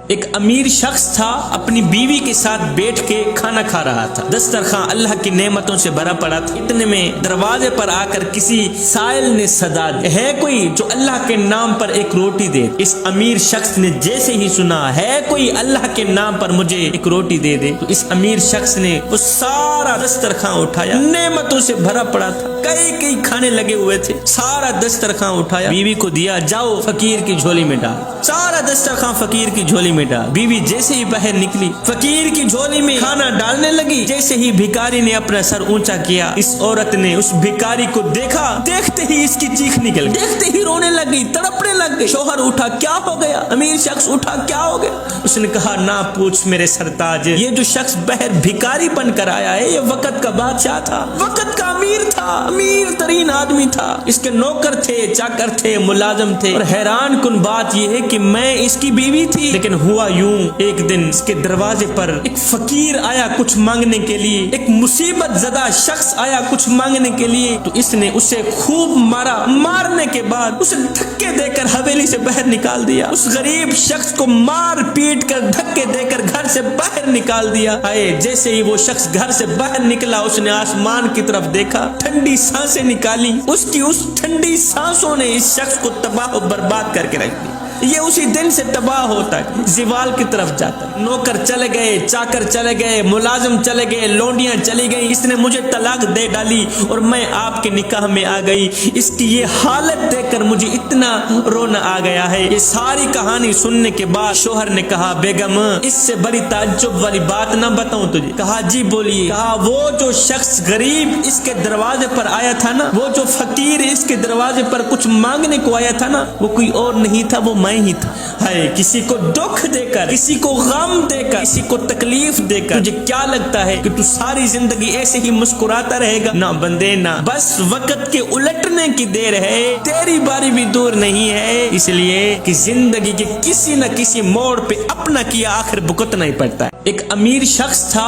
ایک امیر شخص تھا، اپنی بیوی کے ساتھ بیٹھ کے کھانا کھا رہا تھا۔ دسترخوان اللہ کی نعمتوں سے بھرا پڑا تھا۔ اتنے میں دروازے پر آ کر کسی سائل نے صدا دی، ہے کوئی جو اللہ کے نام پر ایک روٹی دے؟ اس امیر شخص نے جیسے ہی سنا ہے کوئی اللہ کے نام پر مجھے ایک روٹی دے دے، تو اس امیر شخص نے وہ سارا دسترخوان اٹھایا، نعمتوں سے بھرا پڑا تھا، کئی کھانے لگے ہوئے تھے، سارا دسترخوان اٹھایا، بیوی کو دیا، جاؤ فقیر کی جھولی میں ڈال۔ سارا دسترخوان فقیر کی جھولی میں ڈال۔ بیوی جیسے ہی باہر نکلی، فقیر کی جھولی میں کھانا ڈالنے لگی، جیسے ہی بھکاری نے اپنا سر اونچا کیا، اس عورت نے اس بھکاری کو دیکھا، دیکھتے ہی اس کی چیخ نکل گئی، دیکھتے ہی رونے لگی، تڑپنے لگ گئی۔ شوہر اٹھا، کیا ہو گیا؟ امیر شخص اٹھا، کیا ہو گیا؟ اس نے کہا، نہ پوچھ میرے سرتاج، یہ جو شخص باہر بھکاری بن کر آیا ہے یہ وقت کا بادشاہ تھا، وقت کا امیر تھا، امیر ترین آدمی تھا، اس کے نوکر تھے، چاکر تھے، ملازم تھے، اور حیران کن بات یہ ہے کہ میں اس کی بیوی تھی۔ لیکن ہوا یوں، ایک دن اس کے دروازے پر ایک فقیر آیا کچھ مانگنے کے لیے، ایک مصیبت زدہ شخص آیا کچھ مانگنے کے لیے، تو اس نے اسے خوب مارا، مارنے کے بعد اسے دھکے دے کر حویلی سے باہر نکال دیا، اس غریب شخص کو مار پیٹ کر دھکے دے کر گھر سے باہر نکال دیا۔ جیسے ہی وہ شخص گھر سے باہر نکلا، اس نے آسمان کی طرف دیکھا، ٹھنڈی سانسیں نکالی، اس کی اس ٹھنڈی سانسوں نے اس شخص کو تباہ و برباد کر کے رکھ دی۔ یہ اسی دن سے تباہ ہوتا ہے، زوال کی طرف جاتا ہے۔ نوکر چلے گئے، چاکر چلے گئے، ملازم چلے گئے، لونڈیاں چلی گئی، اس نے مجھے طلاق دے ڈالی اور میں آپ کے نکاح میں آ گئی، اس کی یہ حالت دیکھ کر مجھے اتنا رونا آ گیا ہے۔ یہ ساری کہانی سننے کے بعد شوہر نے کہا، بیگم اس سے بڑی تعجب والی بات نہ بتاؤں تجھے؟ کہا، جی بولیے۔ کہا، وہ جو شخص غریب اس کے دروازے پر آیا تھا نا، وہ جو فقیر اس کے دروازے پر کچھ مانگنے کو آیا تھا نا، وہ کوئی اور نہیں تھا، وہ میں ہی تھا۔ کسی کو دکھ دے کر، کسی کو غم دے کر، کسی کو تکلیف دے کر تجھے کیا لگتا ہے کہ تو ساری زندگی ایسے ہی مسکراتا رہے گا؟ نہ بندے نہ، بس وقت کے الٹنے کی دیر ہے، تیری باری بھی دور نہیں ہے، اس لیے کہ زندگی کے کسی نہ کسی موڑ پہ اپنا کیا آخر بھگتنا ہی پڑتا ہے۔ ایک امیر شخص تھا،